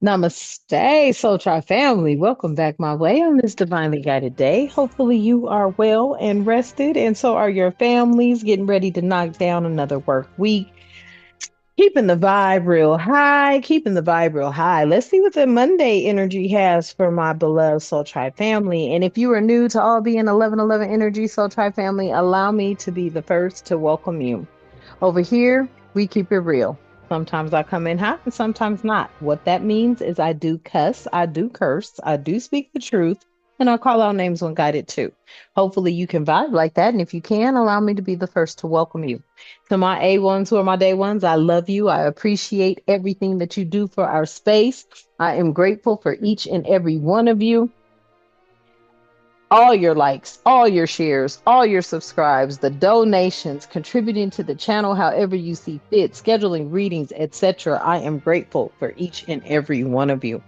Namaste, Soul Tribe family. Welcome back my way on this divinely guided day. Hopefully, you are well and rested, and so are your families getting ready to knock down another work week. Keeping the vibe real high, keeping the vibe real high. Let's see what the Monday energy has for my beloved Soul Tribe family. And if you are new to all being 1111 energy Soul Tribe family, allow me to be the first to welcome you. Over here, we keep it real. Sometimes I come in hot and sometimes not. What that means is I do cuss, I do curse, I do speak the truth, and I call out names when guided too. Hopefully, you can vibe like that. And if you can, allow me to be the first to welcome you. To my A1s who are my day ones, I love you. I appreciate everything that you do for our space. I am grateful for each and every one of you, all your likes, all your shares, all your subscribes, the donations, contributing to the channel however you see fit, scheduling readings, etc. I am grateful for each and every one of you.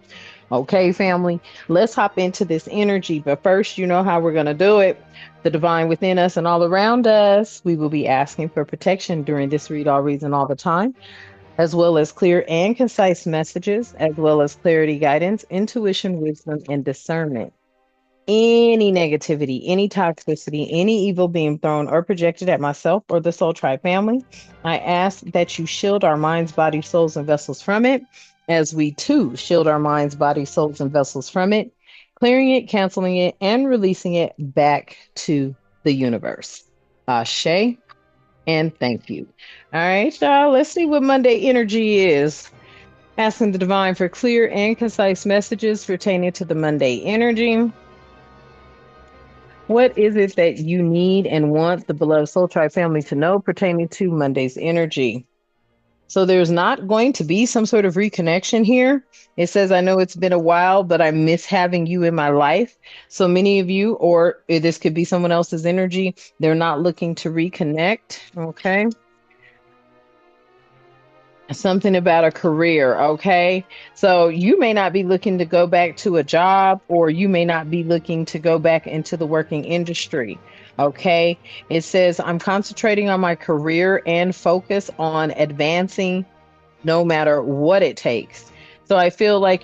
Okay, family, let's hop into this energy. But first, you know how we're going to do it. The divine within us and all around us. We will be asking for protection during this read all reason all the time, as well as clear and concise messages, as well as clarity, guidance, intuition, wisdom, and discernment. Any negativity, any toxicity, any evil being thrown or projected at myself or the Soul Tribe family, I ask that you shield our minds, bodies, souls, and vessels from it, as we too shield our minds, bodies, souls, and vessels from it, clearing it, canceling it, and releasing it back to the universe. Ashe, and thank you. All right, y'all, let's see what Monday energy is. Asking the divine for clear and concise messages pertaining to the Monday energy. What is it that you need and want the beloved Soul Tribe family to know pertaining to Monday's energy? So there's not going to be some sort of reconnection here. It says, I know it's been a while, but I miss having you in my life. So many of you, or this could be someone else's energy, they're not looking to reconnect. Okay. Something about a career, okay? So you may not be looking to go back to a job, or you may not be looking to go back into the working industry, okay? It says, I'm concentrating on my career and focus on advancing no matter what it takes. So I feel like,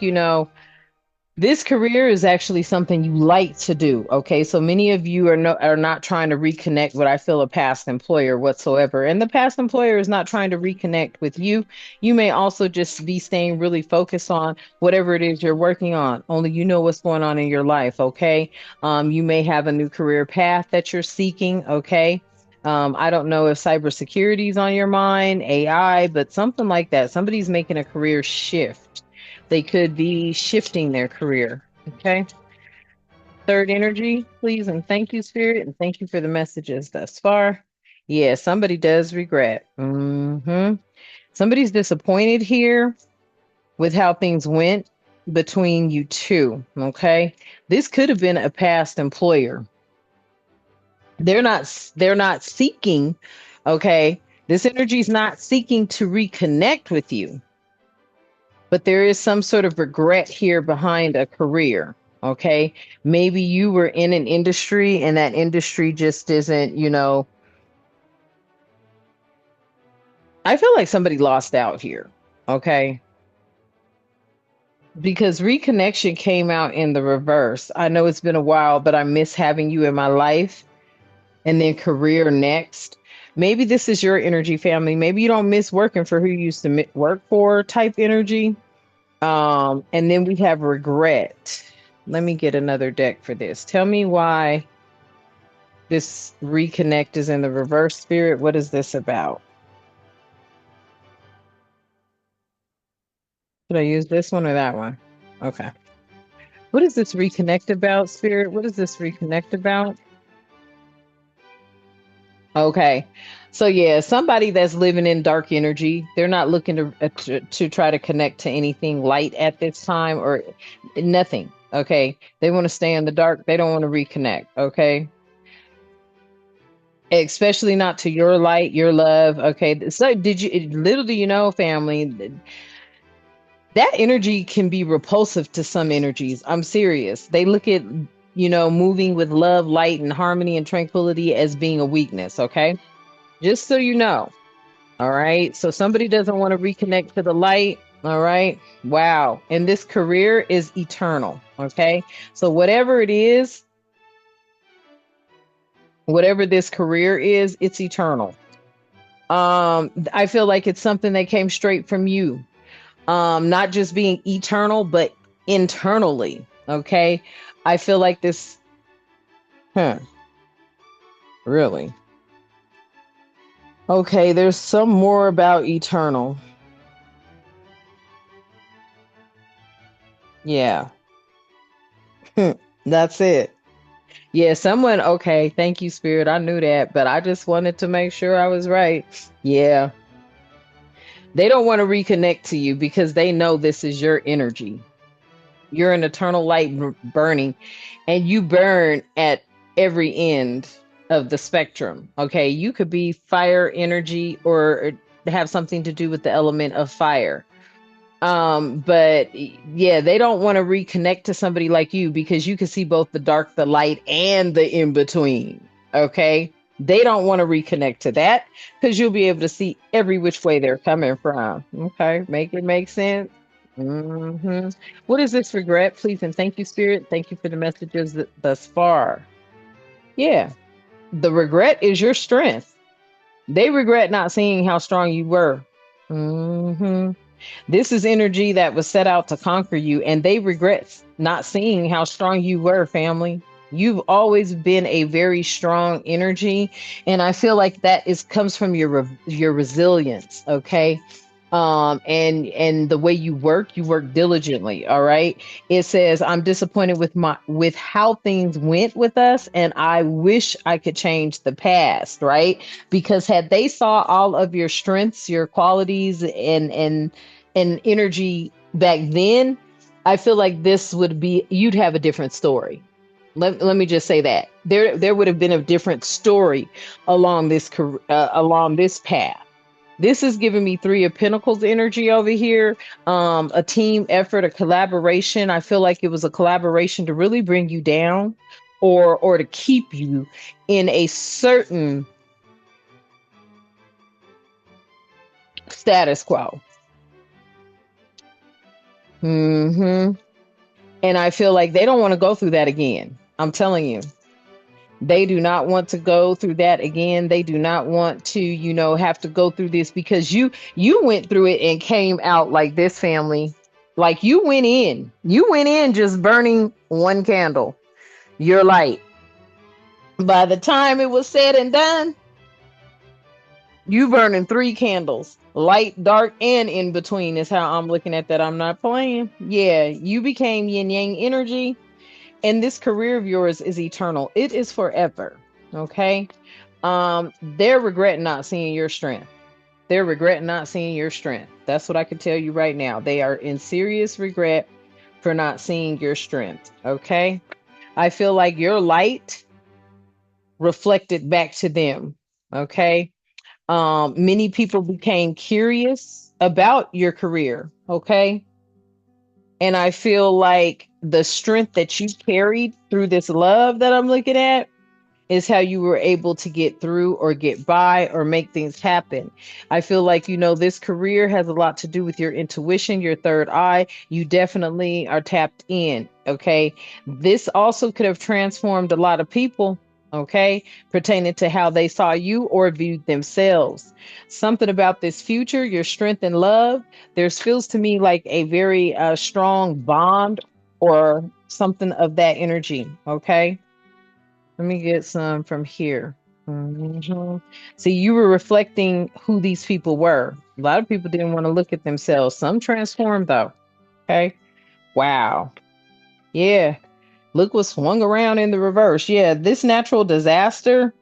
this career is actually something you like to do. Okay. So many of you are not trying to reconnect with, I feel, a past employer whatsoever. And the past employer is not trying to reconnect with you. You may also just be staying really focused on whatever it is you're working on. Only you know what's going on in your life. Okay. You may have a new career path that you're seeking. Okay. I don't know if cybersecurity is on your mind, AI, but something like that. Somebody's making a career shift. They could be shifting their career. Okay. Third energy, please. And thank you, Spirit. And thank you for the messages thus far. Yeah, somebody does regret. Somebody's disappointed here with how things went between you two. Okay. This could have been a past employer. They're not seeking, okay. This energy is not seeking to reconnect with you, but there is some sort of regret here behind a career. Okay. Maybe you were in an industry and that industry just isn't, I feel like somebody lost out here. Okay. Because reconnection came out in the reverse. I know it's been a while, but I miss having you in my life. And then career next. Maybe this is your energy, family. Maybe you don't miss working for who you used to work for type energy. And then we have regret. Let me get another deck for this. Tell me why this reconnect is in the reverse, Spirit. What is this about? Should I use this one or that one? Okay. What is this reconnect about, Spirit? What is this reconnect about? Okay. So yeah, somebody that's living in dark energy, they're not looking to try to connect to anything light at this time or nothing. Okay. They want to stay in the dark. They don't want to reconnect. Okay. Especially not to your light, your love. Okay. So little do you know, family, that energy can be repulsive to some energies. I'm serious. They look at, moving with love, light, and harmony and tranquility as being a weakness. Okay. Just so you know. All right. So somebody doesn't want to reconnect to the light. All right. Wow. And this career is eternal. Okay. So whatever this career is, it's eternal. I feel like it's something that came straight from you. Not just being eternal, but internally. Okay. I feel like this, huh, really. Okay, there's some more about eternal. Yeah. That's it. Yeah, someone, okay, thank you, Spirit. I knew that, but I just wanted to make sure I was right. Yeah. They don't want to reconnect to you because they know this is your energy. You're an eternal light burning, and you burn at every end of the spectrum. Okay. You could be fire energy or have something to do with the element of fire. But yeah, they don't want to reconnect to somebody like you because you can see both the dark, the light, and the in between. Okay. They don't want to reconnect to that because you'll be able to see every which way they're coming from. Okay. Make it make sense. hmm What is this regret? Please and thank you, Spirit. Thank you for the messages thus far. Yeah. The regret is your strength. They regret not seeing how strong you were. hmm This is energy that was set out to conquer you, and they regret not seeing how strong you were, family. You've always been a very strong energy, and I feel like that is comes from your resilience, okay? And the way you work diligently, all right? It says, I'm disappointed with how things went with us, and I wish I could change the past, right? Because had they saw all of your strengths, your qualities, and energy back then, I feel like this would be you'd have a different story. Let me just say that there would have been a different story along this path. This is giving me three of pentacles energy over here. A team effort, a collaboration. I feel like it was a collaboration to really bring you down or to keep you in a certain status quo. hmm And I feel like they don't want to go through that again. I'm telling you, they do not want to go through that again. They do not want to, have to go through this because you went through it and came out like this, family. Like you went in just burning one candle, your light. By the time it was said and done, you burning three candles, light, dark, and in between is how I'm looking at that. I'm not playing. Yeah, you became yin yang energy. And this career of yours is eternal. It is forever. Okay. They're regretting not seeing your strength. They're regretting not seeing your strength. That's what I can tell you right now. They are in serious regret for not seeing your strength. Okay. I feel like your light reflected back to them. Okay. Many people became curious about your career. Okay. And I feel like the strength that you carried through this love that I'm looking at is how you were able to get through or get by or make things happen. I feel like, this career has a lot to do with your intuition, your third eye. You definitely are tapped in. Okay. This also could have transformed a lot of people. Okay. Pertaining to how they saw you or viewed themselves. Something about this future, your strength and love, there's feels to me like a very strong bond or something of that energy. Okay. Let me get some from here. Mhm. See, you were reflecting who these people were. A lot of people didn't want to look at themselves. Some transformed, though. Okay. Wow. Yeah. Look what swung around in the reverse. Yeah. This natural disaster,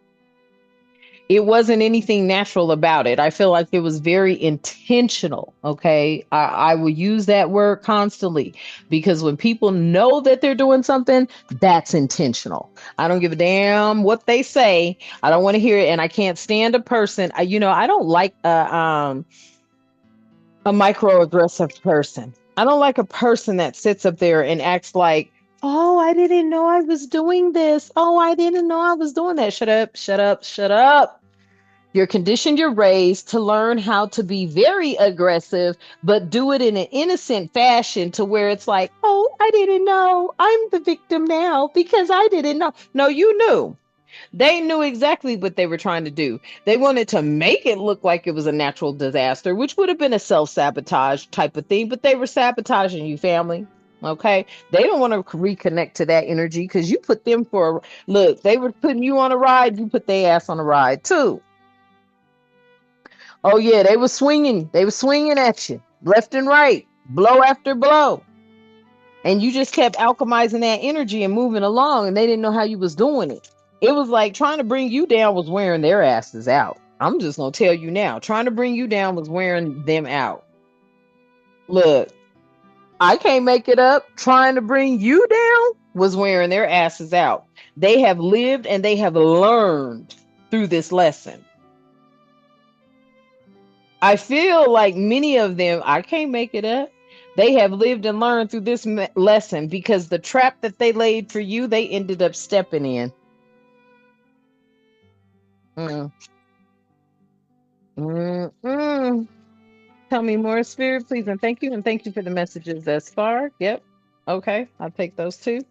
it wasn't anything natural about it. I feel like it was very intentional. Okay. I will use that word constantly because when people know that they're doing something, that's intentional. I don't give a damn what they say. I don't want to hear it. And I can't stand a person. I don't like a microaggressive person. I don't like a person that sits up there and acts like, oh, I didn't know I was doing this. Oh, I didn't know I was doing that. Shut up, shut up, shut up. You're conditioned, you're raised to learn how to be very aggressive, but do it in an innocent fashion to where it's like, oh, I didn't know. I'm the victim now because I didn't know. No, you knew. They knew exactly what they were trying to do. They wanted to make it look like it was a natural disaster, which would have been a self sabotage type of thing, but they were sabotaging you, family. Okay. They don't want to reconnect to that energy because you put them for a look. They were putting you on a ride. You put their ass on a ride too. Oh, yeah. They were swinging. They were swinging at you left and right, blow after blow. And you just kept alchemizing that energy and moving along, and they didn't know how you was doing it. It was like trying to bring you down was wearing their asses out. I'm just gonna tell you now. Trying to bring you down was wearing them out. Look, I can't make it up. Trying to bring you down was wearing their asses out. They have lived and they have learned through this lesson. I feel like many of them, I can't make it up. They have lived and learned through this lesson because the trap that they laid for you, they ended up stepping in. Mm, mm, mm. Tell me more, Spirit, please. And thank you. And thank you for the messages thus far. Yep. Okay. I'll take those too.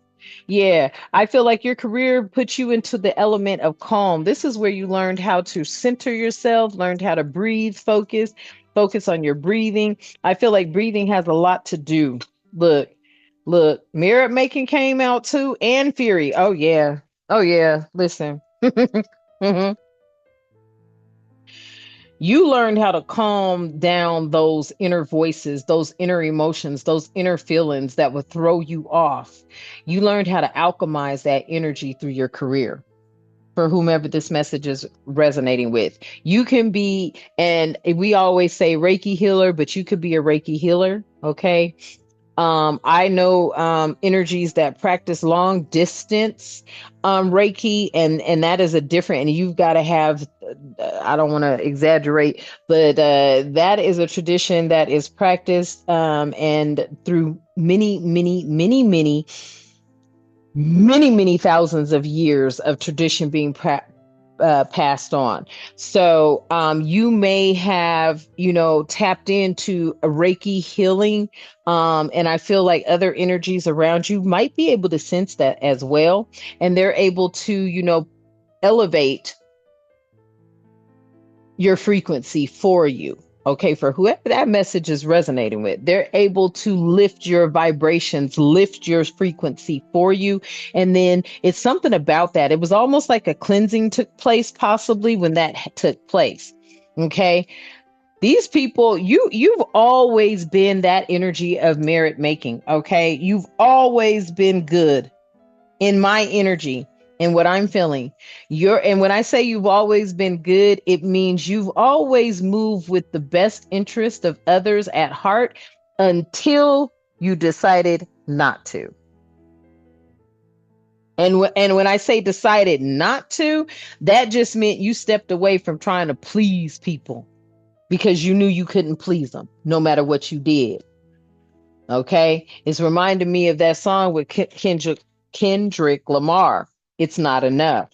Yeah. I feel like your career puts you into the element of calm. This is where you learned how to center yourself, learned how to breathe, focus on your breathing. I feel like breathing has a lot to do. Look, look, merit making came out too, and Fury. Oh, yeah. Oh, yeah. Listen. Mhm. You learned how to calm down those inner voices, those inner emotions, those inner feelings that would throw you off. You learned how to alchemize that energy through your career for whomever this message is resonating with. You can be, and we always say Reiki healer, but you could be a Reiki healer. Okay. I know energies that practice long distance Reiki, and that is a different. And you've got to have. I don't want to exaggerate, but that is a tradition that is practiced and through many thousands of years of tradition being passed on. So you may have, tapped into a Reiki healing. And I feel like other energies around you might be able to sense that as well. And they're able to, elevate your frequency for you. Okay, for whoever that message is resonating with, they're able to lift your vibrations, lift your frequency for you. And then it's something about that. It was almost like a cleansing took place, possibly when that took place. Okay. These people, you've always been that energy of merit making. Okay. You've always been good in my energy and what I'm feeling. And when I say you've always been good, it means you've always moved with the best interest of others at heart until you decided not to. And when I say decided not to, that just meant you stepped away from trying to please people because you knew you couldn't please them no matter what you did. Okay. It's reminding me of that song with Kendrick Lamar. It's not enough.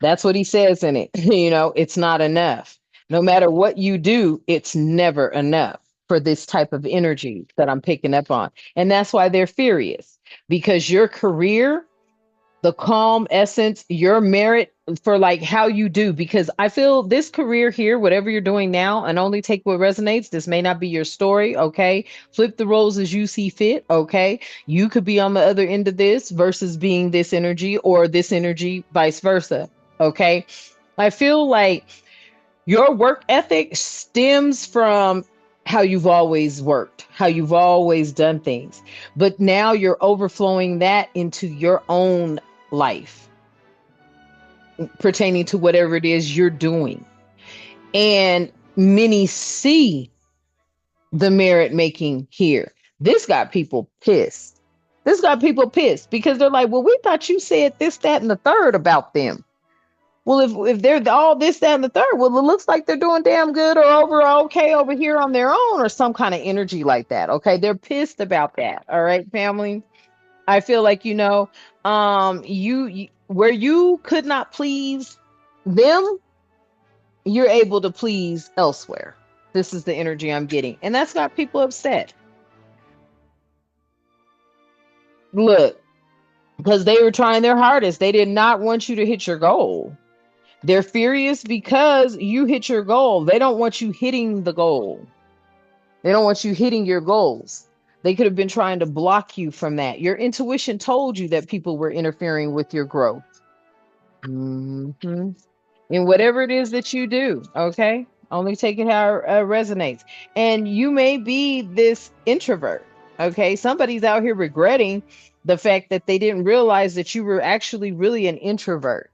That's what he says in it. It's not enough. No matter what you do, it's never enough for this type of energy that I'm picking up on. And that's why they're furious because your career, the calm essence, your merit for like how you do, because I feel this career here, whatever you're doing now, and only take what resonates. This may not be your story. Okay. Flip the roles as you see fit. Okay. You could be on the other end of this versus being this energy or this energy, vice versa. Okay. I feel like your work ethic stems from how you've always worked, how you've always done things. But now you're overflowing that into your own life pertaining to whatever it is you're doing. And many see the merit making here. This got people pissed. This got people pissed because they're like, well, we thought you said this, that, and the third about them. Well, if they're all this, that, and the third, well, it looks like they're doing damn good or overall okay over here on their own or some kind of energy like that. Okay. They're pissed about that. All right, family. I feel like, you where you could not please them, you're able to please elsewhere. This is the energy I'm getting. And that's got people upset. Look, because they were trying their hardest. They did not want you to hit your goal. They're furious because you hit your goal. They don't want you hitting the goal. They don't want you hitting your goals. They could have been trying to block you from that. Your intuition told you that people were interfering with your growth. Mhm. In whatever it is that you do, okay? Only take it how it resonates. And you may be this introvert, okay? Somebody's out here regretting the fact that they didn't realize that you were actually really an introvert.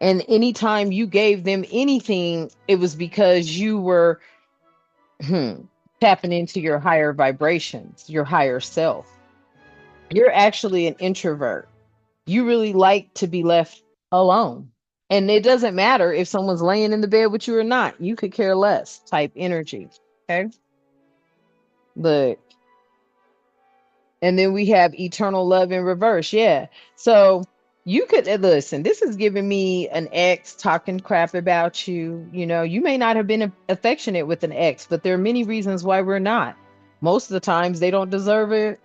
And anytime you gave them anything, it was because you were hmm, tapping into your higher vibrations, your higher self. You're actually an introvert. You really like to be left alone. And it doesn't matter if someone's laying in the bed with you or not. You could care less type energy. Okay. But and then we have eternal love in reverse. Yeah. So you could listen, this is giving me an ex talking crap about you. You know, you may not have been affectionate with an ex, but there are many reasons why we're not. Most of the times they don't deserve it.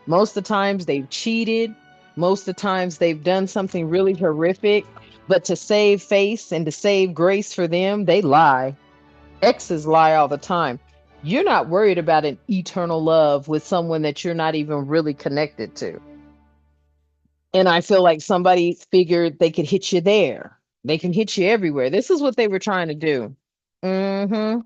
Most of the times they've cheated. Most of the times they've done something really horrific. But to save face and to save grace for them, they lie. Exes lie all the time. You're not worried about an eternal love with someone that you're not even really connected to. And I feel like somebody figured they could hit you there. They can hit you everywhere. This is what they were trying to do. Hmm.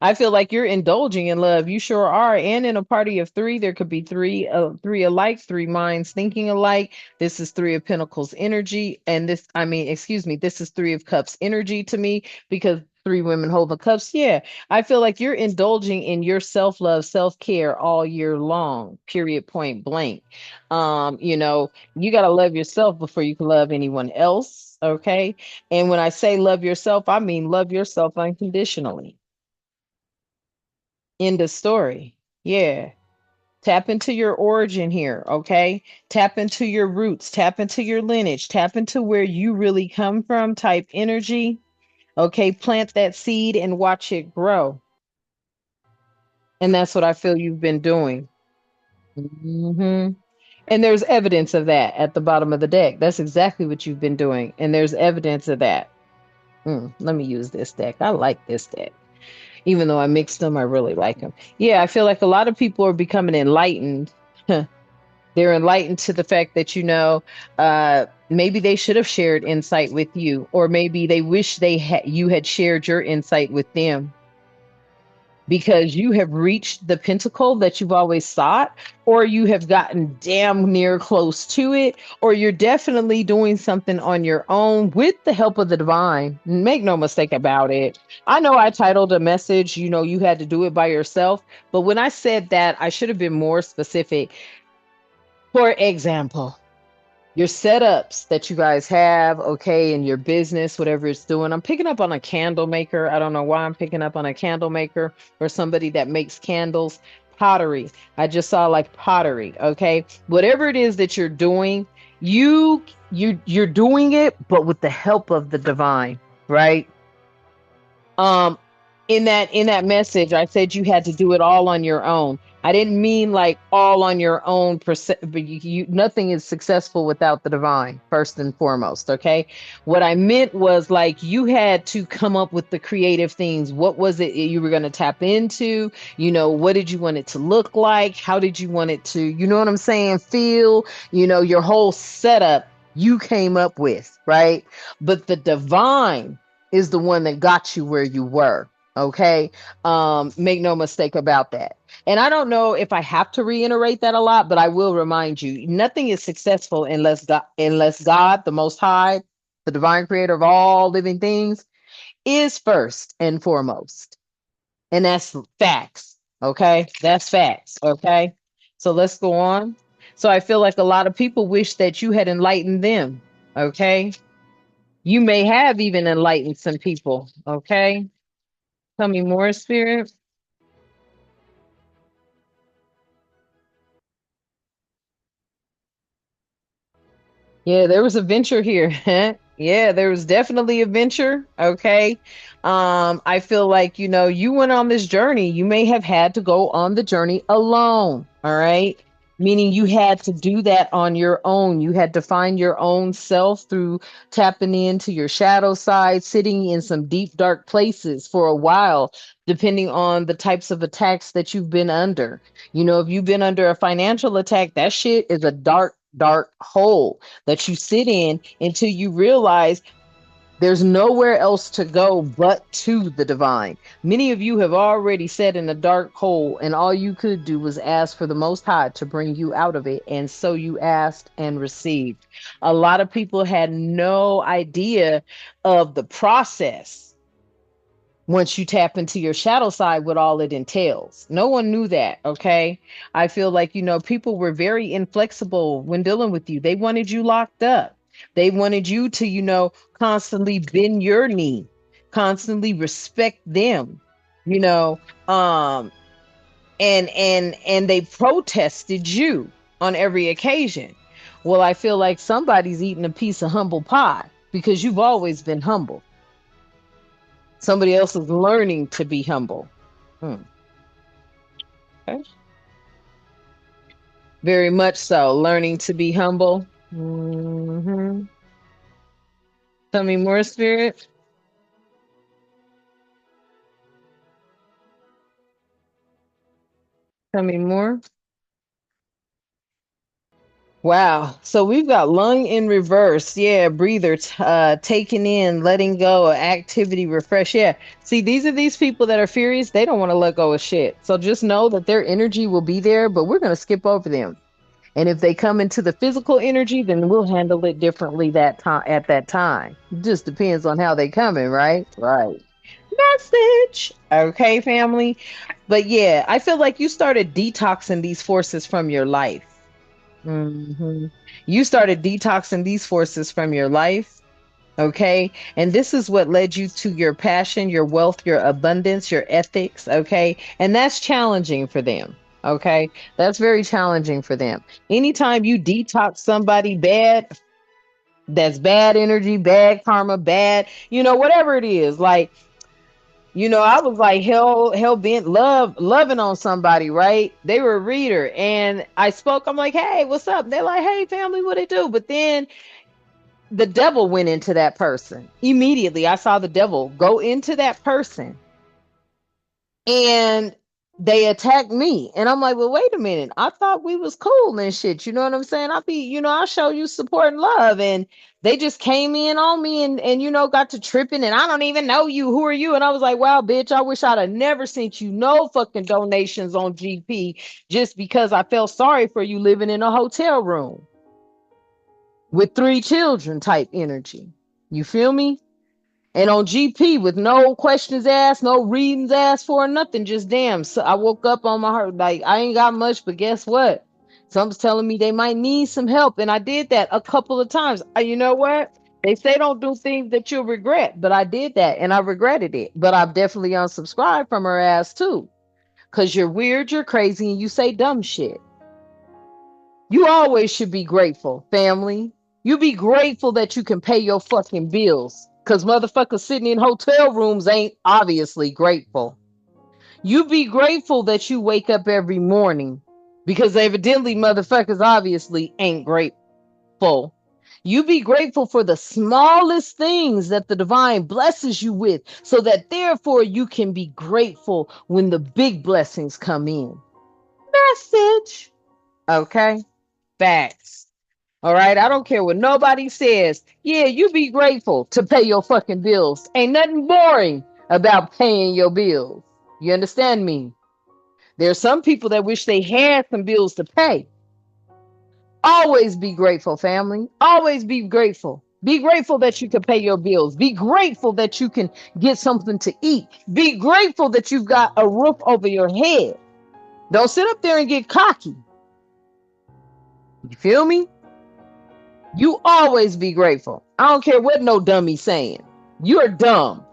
I feel like you're indulging in love. You sure are. And in a party of three, there could be three alike, three minds thinking alike. This is three of pentacles energy. And this, I mean, excuse me, this is three of cups energy to me because three women hold the cups. Yeah. I feel like you're indulging in your self-love, self-care all year long, period, point blank. You got to love yourself before you can love anyone else. Okay. And when I say love yourself, I mean love yourself unconditionally. End of story. Yeah. Tap into your origin here, okay? Tap into your roots, tap into your lineage, tap into where you really come from, type energy. Okay, plant that seed and watch it grow. And that's what I feel you've been doing. Hmm. And there's evidence of that at the bottom of the deck. That's exactly what you've been doing. And there's evidence of that. Let me use this deck. I like this deck. Even though I mixed them, I really like them. Yeah, I feel like a lot of people are becoming enlightened. They're enlightened to the fact that, maybe they should have shared insight with you, or maybe they wish you had shared your insight with them because you have reached the pinnacle that you've always sought, or you have gotten damn near close to it, or you're definitely doing something on your own with the help of the divine. Make no mistake about it. I know I titled a message, you had to do it by yourself, but when I said that, I should have been more specific. For example, your setups that you guys have, okay, in your business, whatever it's doing. I'm picking up on a candle maker. I don't know why I'm picking up on a candle maker or somebody that makes candles. Pottery. I just saw like pottery, okay? Whatever it is that you're doing, you're doing it, but with the help of the divine, right? um in that message I said you had to do it all on your own. I didn't mean like all on your own but nothing is successful without the divine, first and foremost, okay? What I meant was like you had to come up with the creative things. What was it you were going to tap into? What did you want it to look like? How did you want it to, what I'm saying, feel? Your whole setup you came up with, right? But the divine is the one that got you where you were. Okay. Make no mistake about that. And I don't know if I have to reiterate that a lot, but I will remind you, nothing is successful unless God, the most high, the divine creator of all living things, is first and foremost. And that's facts. Okay. That's facts. Okay. So let's go on. So I feel like a lot of people wish that you had enlightened them. Okay. You may have even enlightened some people. Okay. Tell me more, Spirit. Yeah, there was a venture here. Yeah, there was definitely adventure. Okay. I feel like, you went on this journey. You may have had to go on the journey alone. All right. Meaning you had to do that on your own. You had to find your own self through tapping into your shadow side, sitting in some deep, dark places for a while, depending on the types of attacks that you've been under. If you've been under a financial attack, that shit is a dark, dark hole that you sit in until you realize there's nowhere else to go but to the divine. Many of you have already sat in a dark hole, and all you could do was ask for the Most High to bring you out of it. And so you asked and received. A lot of people had no idea of the process once you tap into your shadow side, what all it entails. No one knew that. Okay. I feel like, people were very inflexible when dealing with you. They wanted you locked up. They wanted you to, constantly bend your knee, constantly respect them, you know, um, and they protested you on every occasion. Well, I feel like somebody's eating a piece of humble pie because you've always been humble. Somebody else is learning to be humble. Hmm. Okay. Very much so. Learning to be humble. Tell me more, Spirit. Tell me more. Wow. So we've got lung in reverse. Yeah. Breather, taking in, letting go, activity, refresh. Yeah. See, these are these people that are furious. They don't want to let go of shit. So just know that their energy will be there, but we're going to skip over them. And if they come into the physical energy, then we'll handle it differently that time at that time. It just depends on how they come in, right? Right. Message. Okay, family. But yeah, I feel like you started detoxing these forces from your life. You started detoxing these forces from your life. Okay. And this is what led you to your passion, your wealth, your abundance, your ethics. Okay. And that's challenging for them. Okay. That's very challenging for them. Anytime you detox somebody bad, that's bad energy, bad karma, bad, whatever it is. Like, I was like hell bent loving on somebody, right? They were a reader and I spoke. I'm like, hey, what's up? They're like, hey, family, what it do? But then the devil went into that person. Immediately, I saw the devil go into that person and they attacked me. And I'm like, well, wait a minute. I thought we was cool and shit. You know what I'm saying? I'll show you support and love. And they just came in on me and got to tripping and I don't even know you. Who are you? And I was like, wow, bitch, I wish I'd have never sent you no fucking donations on GP just because I felt sorry for you living in a hotel room with three children type energy. You feel me? And on GP with no questions asked, no readings asked for, nothing. Just damn. So I woke up on my heart like I ain't got much, but guess what? Someone's telling me they might need some help, and I did that a couple of times. You know what? They say don't do things that you'll regret, but I did that and I regretted it. But I've definitely unsubscribed from her ass too, cause you're weird, you're crazy, and you say dumb shit. You always should be grateful, family. You be grateful that you can pay your fucking bills. Cause motherfuckers sitting in hotel rooms ain't obviously grateful. You be grateful that you wake up every morning. Because evidently motherfuckers obviously ain't grateful. You be grateful for the smallest things that the divine blesses you with, so that therefore you can be grateful when the big blessings come in. Message. Okay. Facts. All right. I don't care what nobody says. Yeah, you be grateful to pay your fucking bills. Ain't nothing boring about paying your bills. You understand me? There's some people that wish they had some bills to pay. Always be grateful, family. Always be grateful. Be grateful that you can pay your bills. Be grateful that you can get something to eat. Be grateful that you've got a roof over your head. Don't sit up there and get cocky. You feel me? You always be grateful. I don't care what no dummy saying. You're dumb.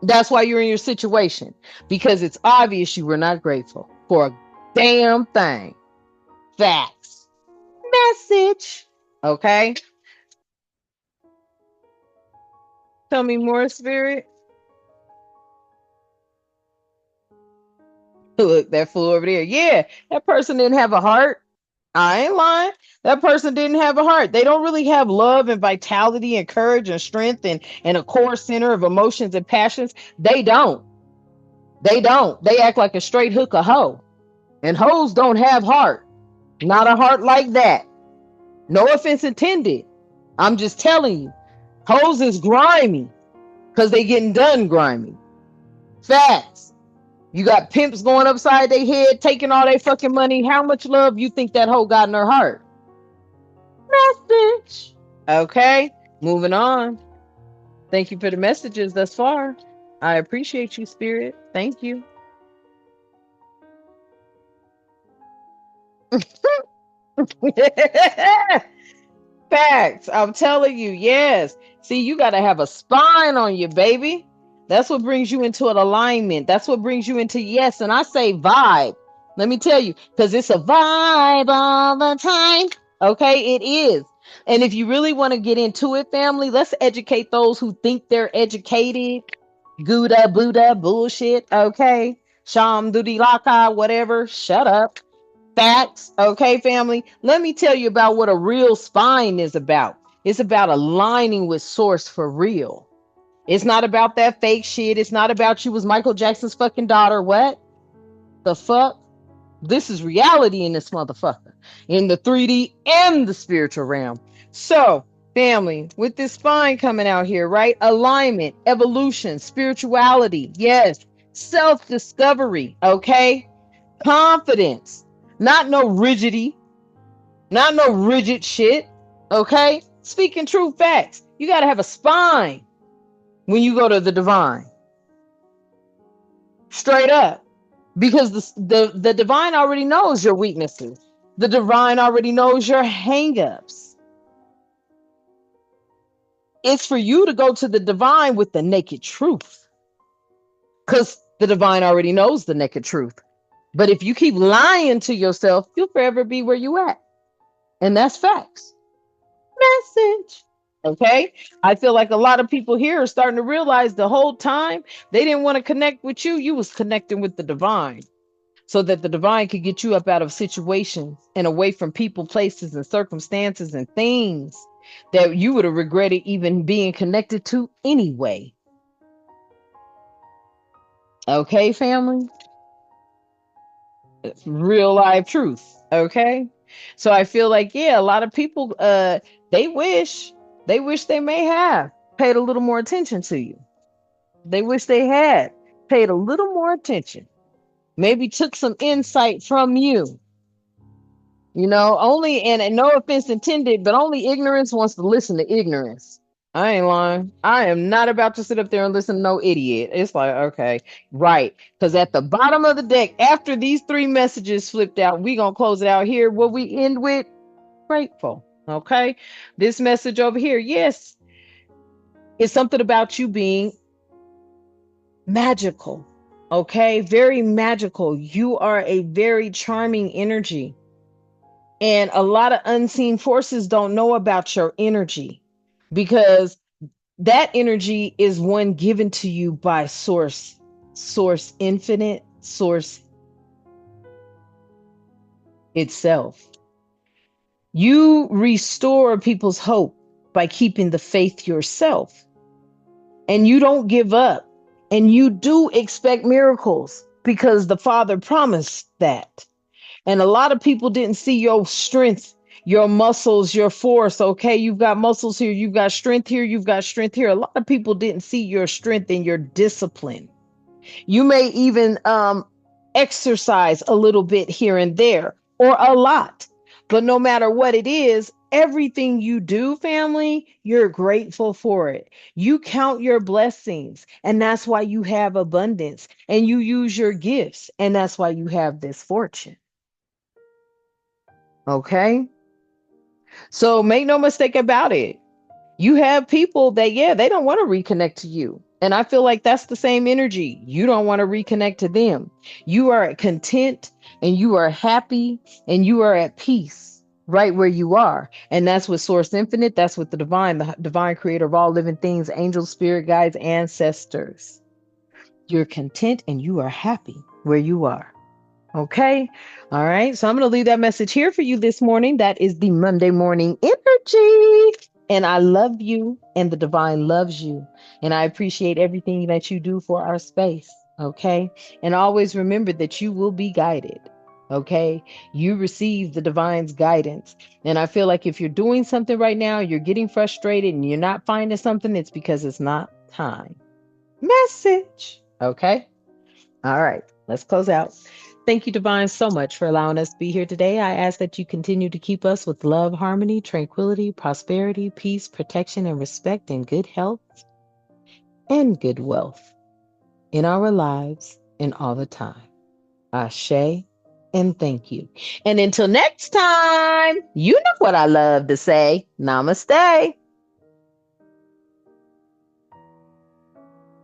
That's why you're in your situation, because it's obvious you were not grateful for a damn thing. Facts. Message. Okay. Tell me more, spirit. Look, that fool over there. Yeah, that person didn't have a heart. I ain't lying. That person didn't have a heart. They don't really have love and vitality and courage and strength and a core center of emotions and passions. They don't. They don't. They act like a straight hook of hoe. And hoes don't have heart. Not a heart like that. No offense intended. I'm just telling you. Hoes is grimy because they getting done grimy. Facts. You got pimps going upside their head, taking all their fucking money. How much love you think that hoe got in her heart? Message. Okay, moving on. Thank you for the messages thus far. I appreciate you, Spirit. Thank you. Facts. I'm telling you, yes. See, you got to have a spine on you, baby. That's what brings you into an alignment. That's what brings you into yes. And I say vibe. Let me tell you, because it's a vibe all the time. Okay, it is. And if you really want to get into it, family, let's educate those who think they're educated. Gouda, Buddha, bullshit. Okay. Sham, Dudi, Laka, whatever. Shut up. Facts. Okay, family. Let me tell you about what a real spine is about. It's about aligning with source for real. It's not about that fake shit. It's not about you was Michael Jackson's fucking daughter. What the fuck? This is reality in this motherfucker, in the 3D and the spiritual realm. So, family, with this spine coming out here, right? Alignment, evolution, spirituality. Yes. Self-discovery. Okay. Confidence. Not no rigidity, not no rigid shit. Okay? Speaking true facts. You got to have a spine when you go to the divine. Straight up. Because the divine already knows your weaknesses. The divine already knows your hangups. It's for you to go to the divine with the naked truth. Because the divine already knows the naked truth. But if you keep lying to yourself, you'll forever be where you at. And that's facts. Message. Okay. I feel like a lot of people here are starting to realize the whole time they didn't want to connect with you. You was connecting with the divine so that the divine could get you up out of situations and away from people, places, and circumstances and things that you would have regretted even being connected to anyway. Okay, family? Real life truth. Okay. So I feel like, yeah, a lot of people they wish they may have paid a little more attention to you. They wish they had paid a little more attention. Maybe took some insight from you. You know, only and no offense intended, but only ignorance wants to listen to ignorance. I ain't lying. I am not about to sit up there and listen to no idiot. It's like, okay, right. Because at the bottom of the deck, after these three messages flipped out, we gonna close it out here. What we end with, grateful. Okay. This message over here, yes, it's something about you being magical. Okay. Very magical. You are a very charming energy. And a lot of unseen forces don't know about your energy because that energy is one given to you by source, source infinite, source itself. You restore people's hope by keeping the faith yourself. And you don't give up. And you do expect miracles because the Father promised that. And a lot of people didn't see your strength, your muscles, your force. Okay, you've got muscles here, you've got strength here, you've got strength here. A lot of people didn't see your strength and your discipline. You may even exercise a little bit here and there or a lot. But no matter what it is, everything you do, family, you're grateful for it. You count your blessings, and that's why you have abundance. And you use your gifts, and that's why you have this fortune. Okay. So make no mistake about it. You have people that, yeah, they don't want to reconnect to you. And I feel like that's the same energy. You don't want to reconnect to them. You are content and you are happy and you are at peace. right where you are. And that's with Source Infinite. That's with the divine creator of all living things, angels, spirit guides, ancestors. You're content and you are happy where you are. Okay. All right. So I'm going to leave that message here for you this morning. That is the Monday morning energy. And I love you, and the divine loves you. And I appreciate everything that you do for our space. Okay. And always remember that you will be guided. Okay. You receive the divine's guidance. And I feel like if you're doing something right now, you're getting frustrated and you're not finding something, it's because it's not time. Message. Okay. All right, let's close out. Thank you, Divine, so much for allowing us to be here today. I ask that you continue to keep us with love, harmony, tranquility, prosperity, peace, protection, and respect, and good health and good wealth in our lives and all the time. Ashe, and thank you. And until next time, you know what I love to say. Namaste.